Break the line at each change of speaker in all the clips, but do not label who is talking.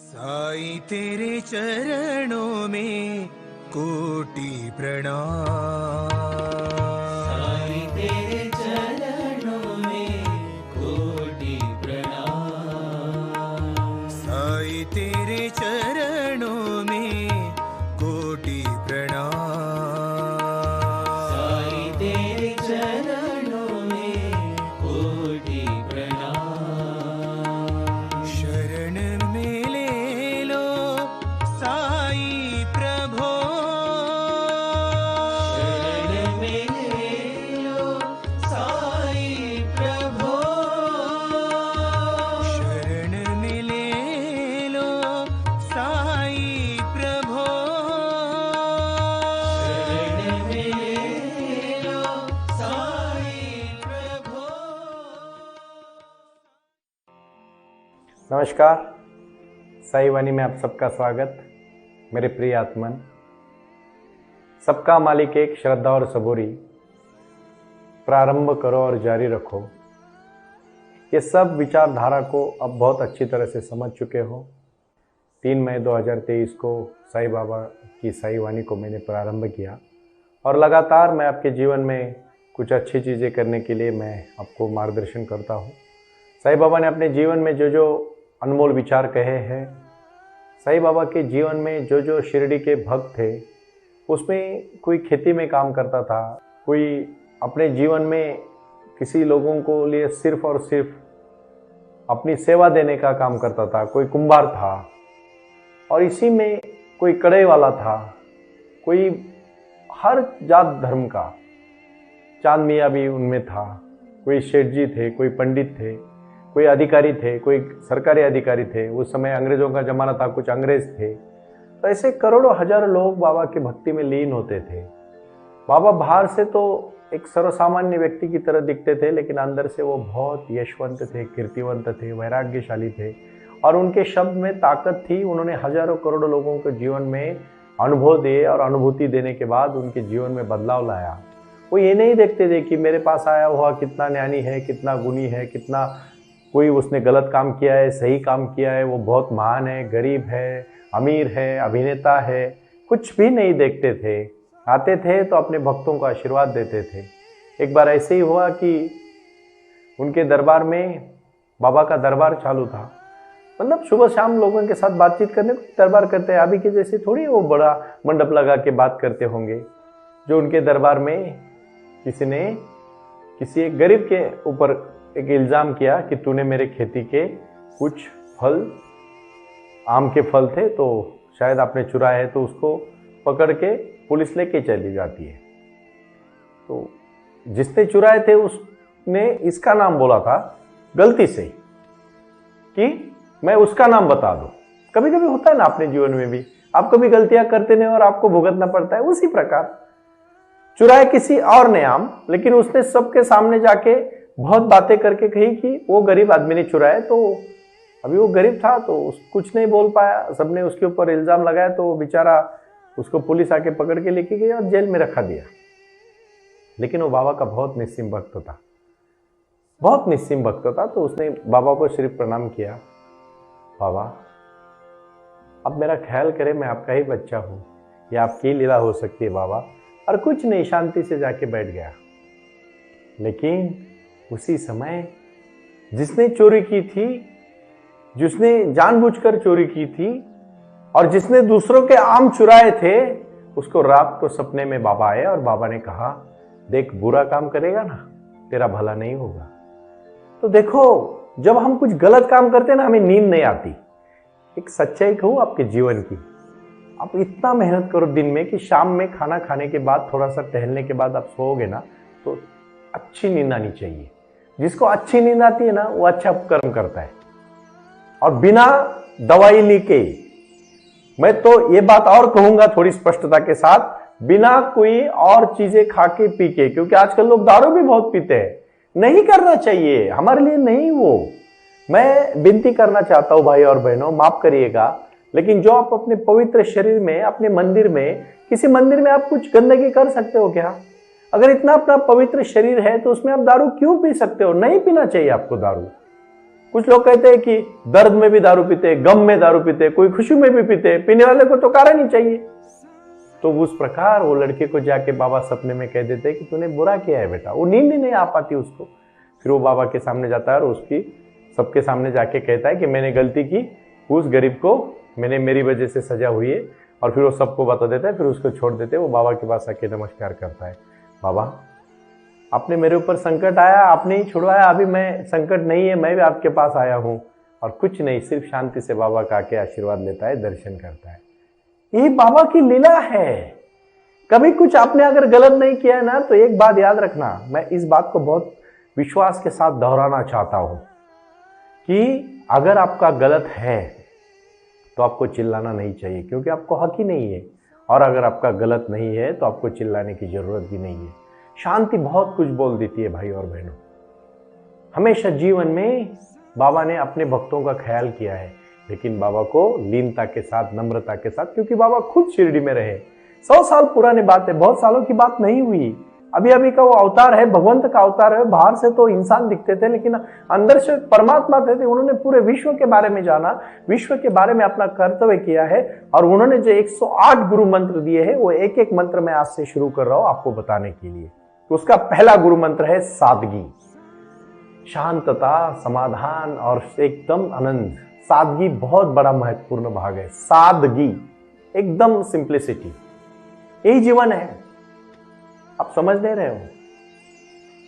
साईं तेरे चरणों में कोटि प्रणाम।
साईं तेरे चरणों में कोटि प्रणाम।
साईं तेरे चरणों में कोटि प्रणाम।
साईं तेरे चरणों में कोटि प्रणाम।
शरण में ले लो साईं प्रभो।
शरण में ले लो साईं प्रभो।
शरण में ले लो साईं प्रभो।
शरण में ले लो साईं प्रभो।
नमस्कार, साई वाणी में आप सबका स्वागत। मेरे प्रिय आत्मन, सबका मालिक एक, श्रद्धा और सबूरी, प्रारंभ करो और जारी रखो। ये सब विचारधारा को अब बहुत अच्छी तरह से समझ चुके हो। 3 मई 2023 को साईं बाबा की साई वाणी को मैंने प्रारंभ किया और लगातार मैं आपके जीवन में कुछ अच्छी चीज़ें करने के लिए मैं आपको मार्गदर्शन करता हूँ। साईं बाबा ने अपने जीवन में जो जो अनमोल विचार कहे हैं, साईं बाबा के जीवन में जो जो शिरडी के भक्त थे, उसमें कोई खेती में काम करता था, कोई अपने जीवन में किसी लोगों को लिए सिर्फ और सिर्फ अपनी सेवा देने का काम करता था, कोई कुंभार था और इसी में कोई कढ़ाई वाला था, कोई हर जात धर्म का, चांद मियाँ भी उनमें था, कोई सेठ जी थे, कोई पंडित थे, कोई अधिकारी थे, कोई सरकारी अधिकारी थे। उस समय अंग्रेजों का जमाना था, कुछ अंग्रेज थे। तो ऐसे करोड़ों हजारों लोग बाबा की भक्ति में लीन होते थे। बाबा बाहर से तो एक सर्वसामान्य व्यक्ति की तरह दिखते थे, लेकिन अंदर से वो बहुत यशवंत थे, कीर्तिवंत थे, वैराग्यशाली थे और उनके शब्द में ताकत थी। उन्होंने हजारों करोड़ों लोगों के जीवन में अनुभव दिए और अनुभूति देने के बाद उनके जीवन में बदलाव लाया। वो ये नहीं देखते थे कि मेरे पास आया हुआ कितना ज्ञानी है, कितना गुणी है, कितना कोई उसने गलत काम किया है, सही काम किया है, वो बहुत महान है, गरीब है, अमीर है, अभिनेता है, कुछ भी नहीं देखते थे। आते थे तो अपने भक्तों को आशीर्वाद देते थे। एक बार ऐसे ही हुआ कि उनके दरबार में, बाबा का दरबार चालू था, मतलब सुबह शाम लोगों के साथ बातचीत करने को दरबार करते हैं। अभी के जैसे थोड़ी वो बड़ा मंडप लगा के बात करते होंगे। जो उनके दरबार में किसी ने किसी एक गरीब के ऊपर एक इल्ज़ाम किया कि तूने मेरे खेती के कुछ फल, आम के फल थे, तो शायद आपने चुराए है, तो उसको पकड़ के पुलिस लेके चली जाती है। तो जिसने चुराए थे उसने इसका नाम बोला था गलती से कि मैं उसका नाम बता दूं। कभी कभी होता है ना अपने जीवन में भी, आप कभी गलतियां करते नहीं और आपको भुगतना पड़ता है। उसी प्रकार चुराए किसी और ने आम, लेकिन उसने सबके सामने जाके बहुत बातें करके कही कि वो गरीब आदमी ने चुराया। तो अभी वो गरीब था तो कुछ नहीं बोल पाया, सबने उसके ऊपर इल्ज़ाम लगाया, तो वो बेचारा, उसको पुलिस आके पकड़ के लेके गई और जेल में रखा दिया। लेकिन वो बाबा का बहुत निस्सीम भक्त था, बहुत निस्सीम भक्त था। तो उसने बाबा को सिर्फ प्रणाम किया, बाबा अब मेरा ख्याल करें, मैं आपका ही बच्चा हूँ, या आपकी लीला हो सकती है बाबा, और कुछ नहीं, शांति से जाके बैठ गया। लेकिन उसी समय जिसने चोरी की थी, जिसने जानबूझकर चोरी की थी और जिसने दूसरों के आम चुराए थे, उसको रात को सपने में बाबा आए और बाबा ने कहा, देख बुरा काम करेगा ना, तेरा भला नहीं होगा। तो देखो, जब हम कुछ गलत काम करते हैं ना, हमें नींद नहीं आती। एक सच्चाई कहूँ आपके जीवन की, आप इतना मेहनत करो दिन में कि शाम में खाना खाने के बाद, थोड़ा सा टहलने के बाद आप सोओगे ना, तो अच्छी नींद आनी चाहिए। जिसको अच्छी नींद आती है ना, वो अच्छा कर्म करता है। और बिना दवाई लेके, मैं तो ये बात और कहूंगा थोड़ी स्पष्टता के साथ, बिना कोई और चीजें खा के पी के, क्योंकि आजकल लोग दारू भी बहुत पीते हैं, नहीं करना चाहिए, हमारे लिए नहीं। वो मैं विनती करना चाहता हूं भाई और बहनों, माफ करिएगा, लेकिन जो आप अपने पवित्र शरीर में, अपने मंदिर में, किसी मंदिर में आप कुछ गंदगी कर सकते हो क्या? अगर इतना अपना पवित्र शरीर है तो उसमें आप दारू क्यों पी सकते हो? नहीं पीना चाहिए आपको दारू। कुछ लोग कहते हैं कि दर्द में भी दारू पीते, गम में दारू पीते, कोई खुशी में भी पीते, पीने वाले को तो कारण ही चाहिए। तो उस प्रकार वो लड़के को जाके बाबा सपने में कह देते कि तूने बुरा किया है बेटा। वो नींद ही नहीं आ पाती उसको। फिर वो बाबा के सामने जाता है और उसकी सबके सामने जाके कहता है कि मैंने गलती की, उस गरीब को मेरी वजह से सजा हुई है। और फिर वो सबको बता देता है, फिर उसको छोड़ देते हैं। वो बाबा के पास आके नमस्कार करता है, बाबा आपने मेरे ऊपर संकट आया, आपने ही छुड़वाया, अभी मैं संकट नहीं है, मैं भी आपके पास आया हूँ। और कुछ नहीं, सिर्फ शांति से बाबा का आके आशीर्वाद लेता है, दर्शन करता है। ये बाबा की लीला है। कभी कुछ आपने अगर गलत नहीं किया है ना, तो एक बात याद रखना, मैं इस बात को बहुत विश्वास के साथ दोहराना चाहता हूं कि अगर आपका गलत है तो आपको चिल्लाना नहीं चाहिए, क्योंकि आपको हक ही नहीं है। और अगर आपका गलत नहीं है तो आपको चिल्लाने की जरूरत भी नहीं है। शांति बहुत कुछ बोल देती है भाई और बहनों। हमेशा जीवन में बाबा ने अपने भक्तों का ख्याल किया है, लेकिन बाबा को लीनता के साथ, नम्रता के साथ, क्योंकि बाबा खुद शिरडी में रहे। 100 साल पुरानी बात है, बहुत सालों की बात नहीं हुई। अभी अभी का वो अवतार है, भगवंत का अवतार है। बाहर से तो इंसान दिखते थे, लेकिन अंदर से परमात्मा थे। उन्होंने पूरे विश्व के बारे में जाना, विश्व के बारे में अपना कर्तव्य किया है। और उन्होंने जो 108 गुरु मंत्र दिए हैं, वो एक एक मंत्र मैं आज से शुरू कर रहा हूं आपको बताने के लिए। तो उसका पहला गुरु मंत्र है सादगी, शांतता, समाधान और एकदम आनंद। सादगी बहुत बड़ा महत्वपूर्ण भाग है। सादगी, एकदम सिंप्लिसिटी, यही जीवन है। आप समझ नहीं रहे हो।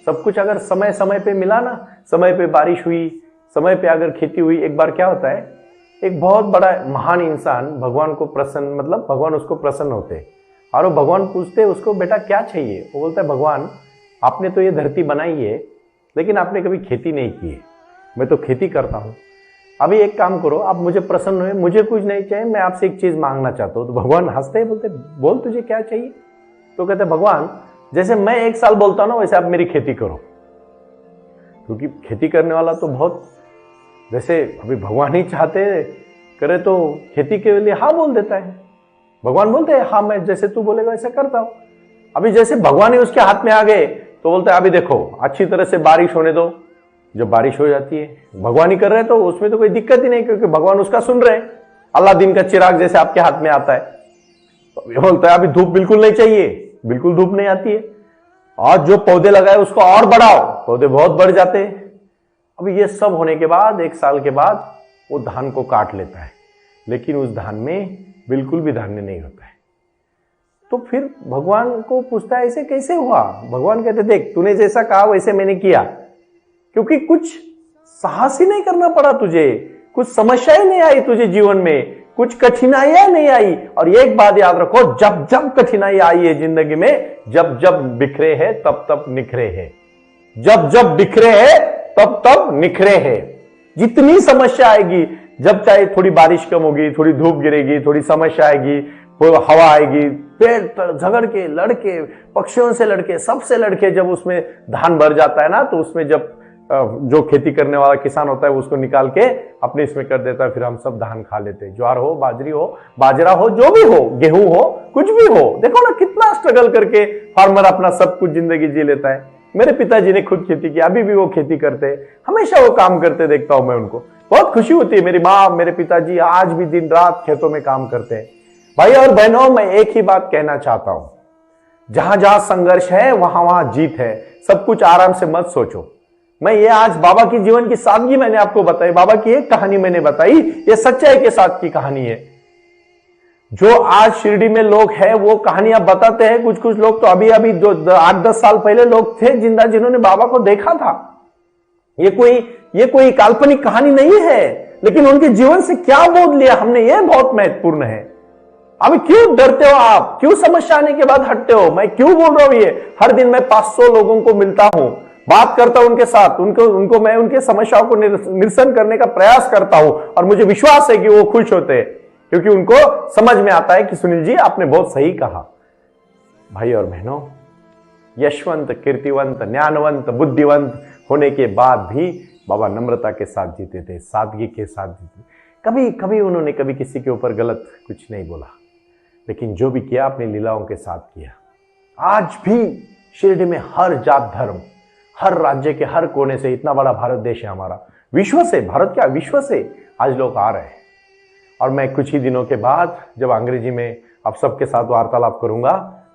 सब कुछ अगर समय समय पे मिला ना, समय पे बारिश हुई, समय पे अगर खेती हुई, एक बार क्या होता है, एक बहुत बड़ा महान इंसान भगवान को प्रसन्न, मतलब भगवान उसको प्रसन्न होते और वो भगवान पूछते उसको, बेटा क्या चाहिए? वो बोलता है, भगवान आपने तो ये धरती बनाई है, लेकिन आपने कभी खेती नहीं की है। मैं तो खेती करता हूँ। अभी एक काम करो, आप मुझे प्रसन्न हुए, मुझे कुछ नहीं चाहिए, मैं आपसे एक चीज मांगना चाहता हूँ। तो भगवान हंसते हैं, बोलते बोल तुझे क्या चाहिए? तो कहते भगवान जैसे मैं 1 साल बोलता हूँ ना, वैसे आप मेरी खेती करो। क्योंकि खेती करने वाला तो बहुत, जैसे अभी भगवान ही चाहते करे तो खेती के लिए हाँ बोल देता है। भगवान बोलते हैं हाँ, मैं जैसे तू बोलेगा वैसे करता हूं। अभी जैसे भगवान ही उसके हाथ में आ गए तो बोलते हैं अभी देखो अच्छी तरह से बारिश होने दो। जब बारिश हो जाती है, भगवान ही कर रहे हैं, तो उसमें तो कोई दिक्कत ही नहीं, क्योंकि भगवान उसका सुन रहे हैं। अल्लाह दिन का चिराग जैसे आपके हाथ में आता है, तो बोलता है अभी धूप बिल्कुल नहीं चाहिए, बिल्कुल धूप नहीं आती है, और जो पौधे लगाए उसको और बढ़ाओ, पौधे बहुत बढ़ जाते हैं। अभी ये सब होने के बाद 1 साल के बाद वो धान को काट लेता है, लेकिन उस धान में बिल्कुल भी धान्य नहीं होता है। तो फिर भगवान को पूछता है ऐसे कैसे हुआ? भगवान कहते देख, तूने जैसा कहा वैसे मैंने किया, क्योंकि कुछ साहस ही नहीं करना पड़ा तुझे, कुछ समस्याएं नहीं आई तुझे जीवन में, कुछ कठिनाइयां नहीं आई। और एक बात याद रखो, जब जब कठिनाई आई है जिंदगी में, जब जब बिखरे हैं तब तब निखरे हैं, जब जब बिखरे हैं तब तब निखरे हैं। जितनी समस्या आएगी, जब चाहे थोड़ी बारिश कम होगी, थोड़ी धूप गिरेगी, थोड़ी समस्या आएगी, हवा आएगी, पेड़ झगड़ के लड़के, पक्षियों से लड़के, सबसे लड़के, जब उसमें धान भर जाता है ना, तो उसमें जब जो खेती करने वाला किसान होता है उसको निकाल के अपने इसमें कर देता है, फिर हम सब धान खा लेते हैं। ज्वार हो, बाजरी हो, बाजरा हो, जो भी हो, गेहूं हो, कुछ भी हो। देखो ना कितना स्ट्रगल करके फार्मर अपना सब कुछ जिंदगी जी लेता है। मेरे पिताजी ने खुद खेती की, अभी भी वो खेती करते हैं, हमेशा वो काम करते देखता हूं मैं उनको, बहुत खुशी होती है। मेरी माँ, मेरे पिताजी आज भी दिन रात खेतों में काम करते हैं। भाई और बहनों, मैं एक ही बात कहना चाहता हूं, जहां जहां संघर्ष है वहां वहां जीत है। सब कुछ आराम से मत सोचो। मैं ये आज बाबा की जीवन की सादगी मैंने आपको बताई, बाबा की एक कहानी मैंने बताई, ये सच्चाई के साथ की कहानी है। जो आज शिरडी में लोग हैं वो कहानियां बताते हैं। कुछ कुछ लोग तो अभी अभी जो 8-10 साल पहले लोग थे जिंदा, जिन्होंने बाबा को देखा था। ये कोई काल्पनिक कहानी नहीं है, लेकिन उनके जीवन से क्या बोध लिया हमने, ये बहुत महत्वपूर्ण है। अभी क्यों डरते हो आप? क्यों समस्या आने के बाद हटते हो? मैं क्यों बोल रहा हूं ये? हर दिन मैं 500 लोगों को मिलता हूं, बात करता हूं उनके साथ, उनको मैं उनके समस्याओं को निरसन करने का प्रयास करता हूं, और मुझे विश्वास है कि वो खुश होते हैं, क्योंकि उनको समझ में आता है कि सुनील जी आपने बहुत सही कहा। भाई और बहनों, यशवंत, कीर्तिवंत, ज्ञानवंत, बुद्धिवंत होने के बाद भी बाबा नम्रता के साथ जीते थे, सादगी के साथ जीते। कभी कभी उन्होंने कभी किसी के ऊपर गलत कुछ नहीं बोला, लेकिन जो भी किया अपनी लीलाओं के साथ किया। आज भी शिरडी में हर जात धर्म, हर राज्य के हर कोने से, इतना बड़ा भारत देश है हमारा, विश्व से, भारत क्या विश्व से आज लोग आ रहे हैं। और मैं कुछ ही दिनों के बाद जब अंग्रेजी में आप सबके साथ वार्तालाप करूंगा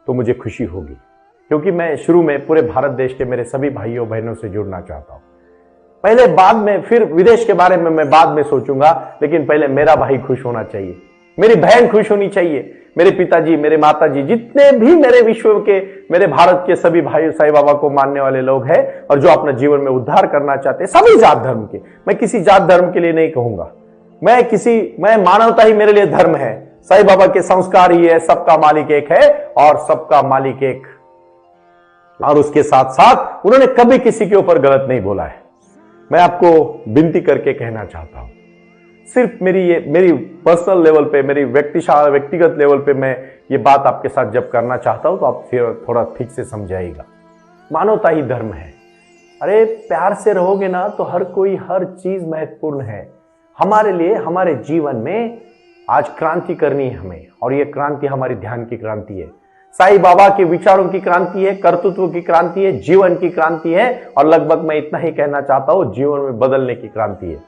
तो मुझे खुशी होगी, क्योंकि मैं शुरू में पूरे भारत देश के मेरे सभी भाइयों बहनों से जुड़ना चाहता हूं। पहले बाद में, फिर विदेश के बारे में मैं बाद में सोचूंगा, लेकिन पहले मेरा भाई खुश होना चाहिए, मेरी बहन खुश होनी चाहिए, मेरे पिताजी, मेरे माताजी, जितने भी मेरे विश्व के, मेरे भारत के सभी भाई साईं बाबा को मानने वाले लोग हैं और जो अपने जीवन में उद्धार करना चाहते हैं, सभी जात धर्म के। मैं किसी जात धर्म के लिए नहीं कहूंगा, मैं मानवता ही मेरे लिए धर्म है। साईं बाबा के संस्कार ही है, सबका मालिक एक है और सबका मालिक एक। और उसके साथ साथ उन्होंने कभी किसी के ऊपर गलत नहीं बोला है। मैं आपको विनती करके कहना चाहता हूं, सिर्फ मेरी पर्सनल लेवल पे, मेरी व्यक्तिगत लेवल पे मैं ये बात आपके साथ जब करना चाहता हूं तो आप फिर थोड़ा ठीक से समझाइएगा। मानवता ही धर्म है। अरे प्यार से रहोगे ना तो हर चीज महत्वपूर्ण है हमारे लिए। हमारे जीवन में आज क्रांति करनी है हमें, और ये क्रांति हमारी ध्यान की क्रांति है, साईं बाबा के विचारों की क्रांति है, कर्तृत्व की क्रांति है, जीवन की क्रांति है, और लगभग मैं इतना ही कहना चाहता हूं, जीवन में बदलने की क्रांति है।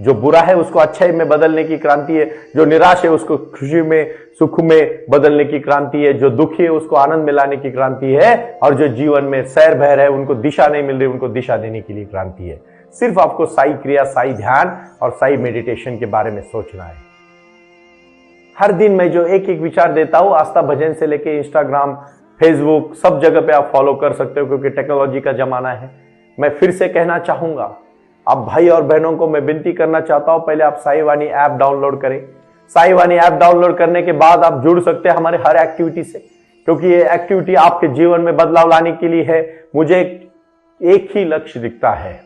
जो बुरा है उसको अच्छाई में बदलने की क्रांति है, जो निराश है उसको खुशी में, सुख में बदलने की क्रांति है, जो दुखी है उसको आनंद में लाने की क्रांति है, और जो जीवन में सैर बहर है, उनको दिशा नहीं मिल रही, उनको दिशा देने के लिए क्रांति है। सिर्फ आपको साई क्रिया, साई ध्यान और साई मेडिटेशन के बारे में सोचना है। हर दिन मैं जो एक एक विचार देता हूं, आस्था भजन से लेके इंस्टाग्राम, फेसबुक, सब जगह पे आप फॉलो कर सकते हो, क्योंकि टेक्नोलॉजी का जमाना है। मैं फिर से कहना चाहूंगा, आप भाई और बहनों को मैं विनती करना चाहता हूं, पहले आप साई वाणी ऐप डाउनलोड करें। साई वाणी ऐप डाउनलोड करने के बाद आप जुड़ सकते हैं हमारे हर एक्टिविटी से, क्योंकि ये एक्टिविटी आपके जीवन में बदलाव लाने के लिए है। मुझे एक ही लक्ष्य दिखता है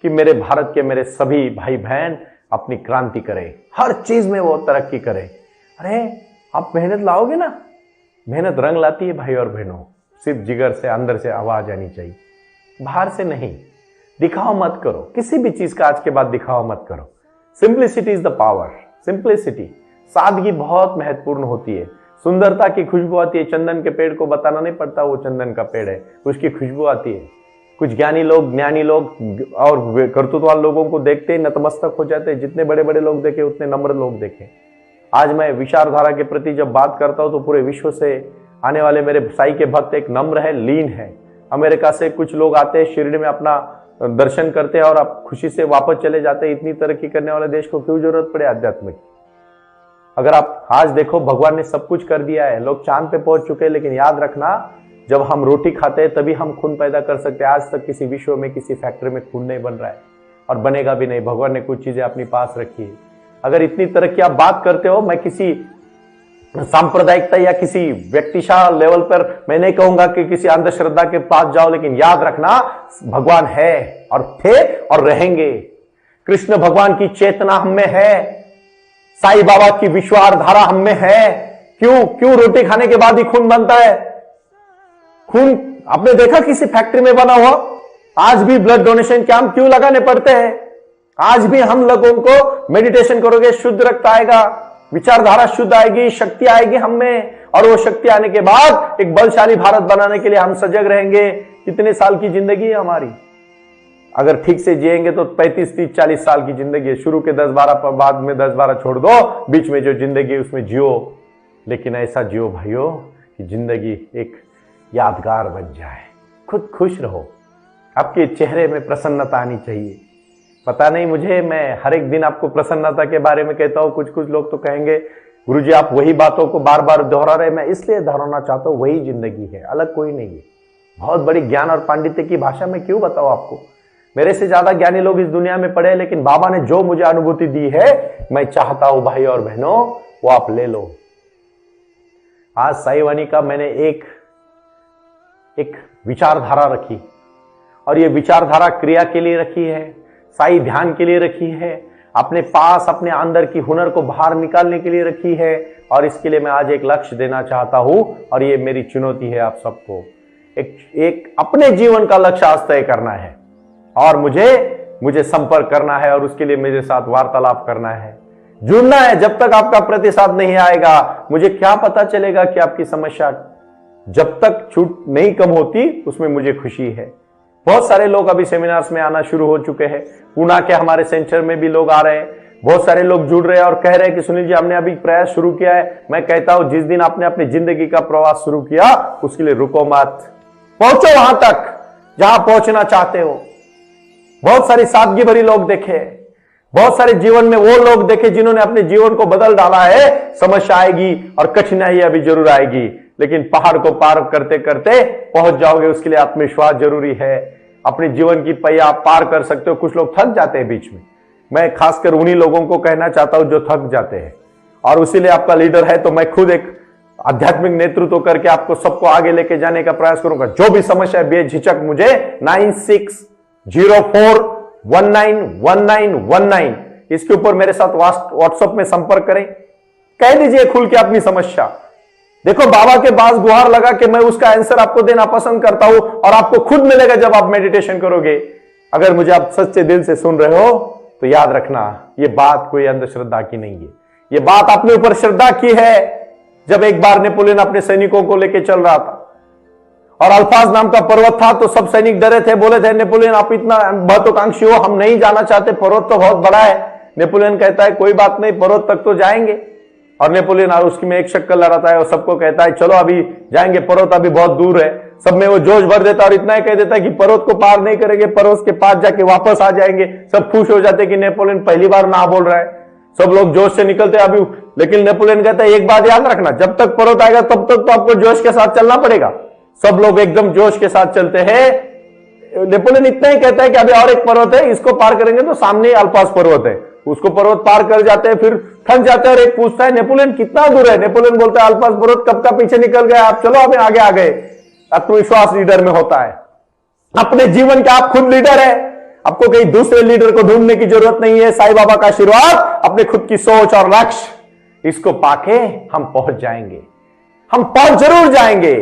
कि मेरे भारत के मेरे सभी भाई बहन अपनी क्रांति करें, हर चीज में वो तरक्की करें। अरे आप मेहनत लाओगे ना, मेहनत रंग लाती है भाई और बहनों। सिर्फ जिगर से, अंदर से आवाज आनी चाहिए, बाहर से नहीं। दिखाओ मत करो, किसी भी चीज का आज के बाद दिखाओ मत करो। Simplicity is the power. Simplicity, सादगी बहुत महत्वपूर्ण होती है। सुंदरता की खुशबू आती है। चंदन के पेड़ को बताना नहीं पड़ता वो चंदन का पेड़ है, उसकी खुशबू आती है। कुछ ज्ञानी लोग और कर्तृत्ववान लोगों को देखते ही नतमस्तक हो जाते हैं। जितने बड़े बड़े लोग देखे उतने नम्र लोग देखे। आज मैं विचारधारा के प्रति जब बात करता हूं तो पूरे विश्व से आने वाले मेरे साई के भक्त एक नम्र है, लीन है। अमेरिका से कुछ लोग आते हैं, शिरडी में अपना दर्शन करते हैं और आप खुशी से वापस चले जाते हैं। इतनी तरक्की करने वाले देश को क्यों जरूरत पड़े आध्यात्मिक? अगर आप आज देखो, भगवान ने सब कुछ कर दिया है, लोग चांद पे पहुंच चुके हैं, लेकिन याद रखना, जब हम रोटी खाते हैं तभी हम खून पैदा कर सकते हैं। आज तक किसी विश्व में किसी फैक्ट्री में खून नहीं बन रहा है और बनेगा भी नहीं। भगवान ने कुछ चीजें अपनी पास रखी है। अगर इतनी तरक्की आप बात करते हो, मैं किसी सांप्रदायिकता या किसी व्यक्तिशाल लेवल पर मैं नहीं कहूंगा कि किसी अंधश्रद्धा के पास जाओ, लेकिन याद रखना भगवान है और थे और रहेंगे। कृष्ण भगवान की चेतना हम में है, साईं बाबा की विश्वासधारा हम में है। क्यों रोटी खाने के बाद ही खून बनता है? खून आपने देखा किसी फैक्ट्री में बना हुआ? आज भी ब्लड डोनेशन कैंप क्यों लगाने पड़ते हैं? आज भी हम लोगों को मेडिटेशन करोगे, शुद्ध रक्त आएगा, विचारधारा शुद्ध आएगी, शक्ति आएगी हम में, और वो शक्ति आने के बाद एक बलशाली भारत बनाने के लिए हम सजग रहेंगे। कितने साल की जिंदगी है हमारी? अगर ठीक से जिएंगे तो 35, 30, 40 साल की जिंदगी है। शुरू के 10-12, बाद में 10-12 छोड़ दो, बीच में जो जिंदगी है उसमें जियो, लेकिन ऐसा जियो भाइयों कि जिंदगी एक यादगार बन जाए। खुद खुश रहो, आपके चेहरे में प्रसन्नता आनी चाहिए। पता नहीं मुझे, मैं हर एक दिन आपको प्रसन्नता के बारे में कहता हूं। कुछ लोग तो कहेंगे गुरुजी आप वही बातों को बार बार दोहरा रहे। मैं इसलिए दोहराना चाहता हूं, वही जिंदगी है, अलग कोई नहीं है। बहुत बड़ी ज्ञान और पांडित्य की भाषा में क्यों बताऊं आपको? मेरे से ज्यादा ज्ञानी लोग इस दुनिया में पड़े, लेकिन बाबा ने जो मुझे अनुभूति दी है, मैं चाहता हूं भाई और बहनों वो आप ले लो। आज साई वाणी का मैंने एक विचारधारा रखी, और ये विचारधारा क्रिया के लिए रखी है, साई ध्यान के लिए रखी है, अपने पास अपने अंदर की हुनर को बाहर निकालने के लिए रखी है। और इसके लिए मैं आज एक लक्ष्य देना चाहता हूं, और ये मेरी चुनौती है आप सबको। एक अपने जीवन का लक्ष्य आज तय करना है, और मुझे संपर्क करना है, और उसके लिए मेरे साथ वार्तालाप करना है, जुड़ना है। जब तक आपका प्रतिसाद नहीं आएगा, मुझे क्या पता चलेगा कि आपकी समस्या जब तक छूट नहीं कम होती, उसमें मुझे खुशी है। बहुत सारे लोग अभी सेमिनार्स में आना शुरू हो चुके हैं। पुणे के हमारे सेंटर में भी लोग आ रहे हैं। बहुत सारे लोग जुड़ रहे हैं और कह रहे हैं कि सुनील जी हमने अभी प्रयास शुरू किया है। मैं कहता हूं जिस दिन आपने अपनी जिंदगी का प्रवास शुरू किया उसके लिए रुको मत, पहुंचो वहां तक जहां पहुंचना चाहते हो। बहुत सारी सादगी भरी लोग देखे, बहुत सारे जीवन में वो लोग देखे जिन्होंने अपने जीवन को बदल डाला है। समस्या आएगी और कठिनाई अभी जरूर आएगी, लेकिन पहाड़ को पार करते करते पहुंच जाओगे। उसके लिए आत्मविश्वास जरूरी है। अपने जीवन की पहिया आप पार कर सकते हो। कुछ लोग थक जाते हैं बीच में। मैं खासकर उन्हीं लोगों को कहना चाहता हूं जो थक जाते हैं, और उसीलिए आपका लीडर है तो मैं खुद एक आध्यात्मिक नेतृत्व करके आपको सबको आगे लेके जाने का प्रयास करूंगा। जो भी समस्या है बेझिझक मुझे 9604191919 इसके ऊपर मेरे साथ व्हाट्सएप में संपर्क करें। कह दीजिए खुल के अपनी समस्या। देखो बाबा के पास गुहार लगा के मैं उसका आंसर आपको देना पसंद करता हूं, और आपको खुद मिलेगा जब आप मेडिटेशन करोगे। अगर मुझे आप सच्चे दिल से सुन रहे हो तो याद रखना, ये बात कोई अंधश्रद्धा की नहीं है। ये बात अपने ऊपर श्रद्धा की है। जब एक बार नेपोलियन अपने सैनिकों को लेकर चल रहा था और अल्फाज नाम का पर्वत था, तो सब सैनिक डरे थे। बोले थे नेपोलियन आप इतना महत्वाकांक्षी हो, हम नहीं जाना चाहते, पर्वत तो बहुत बड़ा है। नेपोलियन कहता है कोई बात नहीं, पर्वत तक तो जाएंगे। और नेपोलियन और उसकी में एक शक्कर लड़ाता है और सबको कहता है चलो अभी जाएंगे, पर्वत अभी बहुत दूर है। सब में वो जोश भर देता है और इतना ही कह देता है कि पर्वत को पार नहीं करेंगे, पर्वत के पास जाके वापस आ जाएंगे। सब खुश हो जाते कि नेपोलियन पहली बार ना बोल रहा है। सब लोग जोश से निकलते अभी, लेकिन नेपोलियन कहता है एक बात याद रखना, जब तक पर्वत आएगा तब तक तो आपको जोश के साथ चलना पड़ेगा। सब लोग एकदम जोश के साथ चलते हैं। नेपोलियन इतना ही कहता है कि अभी और एक पर्वत है, इसको पार करेंगे तो सामने अल्पास पर्वत है। उसको पर्वत पार कर जाते हैं, फिर थक जाते हैं और एक पूछता है नेपोलियन कितना दूर है। नेपोलियन बोलता है अल्पास पर्वत कब का पीछे निकल गया, आप चलो अभी आगे आ गए। आत्मविश्वास लीडर में होता है। अपने जीवन के आप खुद लीडर है। आपको कहीं दूसरे लीडर को ढूंढने की जरूरत नहीं है। साईं बाबा का आशीर्वाद, अपने खुद की सोच और लक्ष्य, इसको पाके हम पहुंच जाएंगे। हम पहुंच जरूर जाएंगे,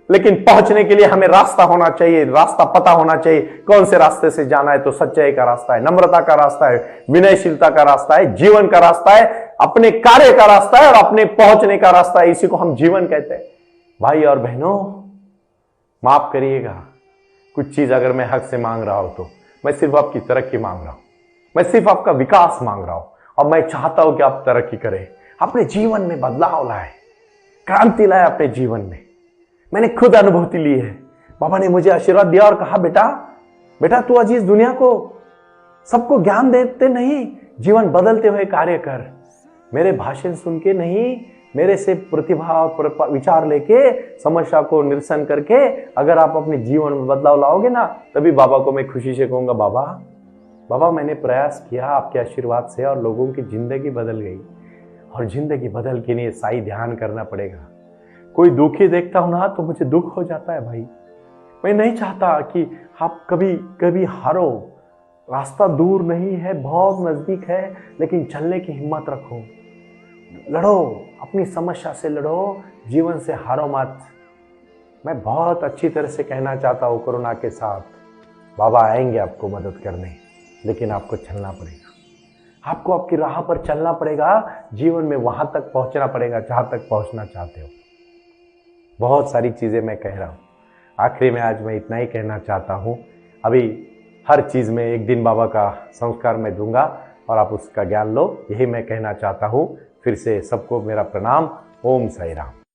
लेकिन पहुंचने के लिए हमें रास्ता होना चाहिए, रास्ता पता होना चाहिए। कौन से रास्ते से जाना है? तो सच्चाई का रास्ता है, नम्रता का रास्ता है, विनयशीलता का रास्ता है, जीवन का रास्ता है, अपने कार्य का रास्ता है और अपने पहुंचने का रास्ता है। इसी को हम जीवन कहते हैं। भाई और बहनों, माफ करिएगा, कुछ चीज अगर मैं हक से मांग रहा हूं तो मैं सिर्फ आपकी तरक्की मांग रहा हूं। मैं सिर्फ आपका विकास मांग रहा हूं, और मैं चाहता हूं कि आप तरक्की करें, अपने जीवन में बदलाव लाए, क्रांति लाए अपने जीवन में। मैंने खुद अनुभूति ली है। बाबा ने मुझे आशीर्वाद दिया और कहा बेटा तू आज इस दुनिया को सबको ज्ञान देते नहीं, जीवन बदलते हुए कार्य कर। मेरे भाषण सुन के नहीं, मेरे से प्रतिभा और विचार लेके, समस्या को निरसन करके अगर आप अपने जीवन में बदलाव लाओगे ना, तभी बाबा को मैं खुशी से कहूंगा बाबा मैंने प्रयास किया आपके आशीर्वाद से और लोगों की जिंदगी बदल गई। और जिंदगी बदल के लिए साई ध्यान करना पड़ेगा। कोई दुखी देखता हूं ना तो मुझे दुख हो जाता है भाई। मैं नहीं चाहता कि आप कभी हारो। रास्ता दूर नहीं है, बहुत नजदीक है, लेकिन चलने की हिम्मत रखो। लड़ो, अपनी समस्या से लड़ो, जीवन से हारो मत। मैं बहुत अच्छी तरह से कहना चाहता हूँ, कोरोना के साथ बाबा आएंगे आपको मदद करने, लेकिन आपको चलना पड़ेगा। आपको आपकी राह पर चलना पड़ेगा। जीवन में वहां तक पहुंचना पड़ेगा जहां तक पहुंचना चाहते हो। बहुत सारी चीजें मैं कह रहा हूं। आखिरी में आज मैं इतना ही कहना चाहता हूं। अभी हर चीज में एक दिन बाबा का संस्कार मैं दूंगा और आप उसका ज्ञान लो, यही मैं कहना चाहता हूं। फिर से सबको मेरा प्रणाम। ओम साई राम।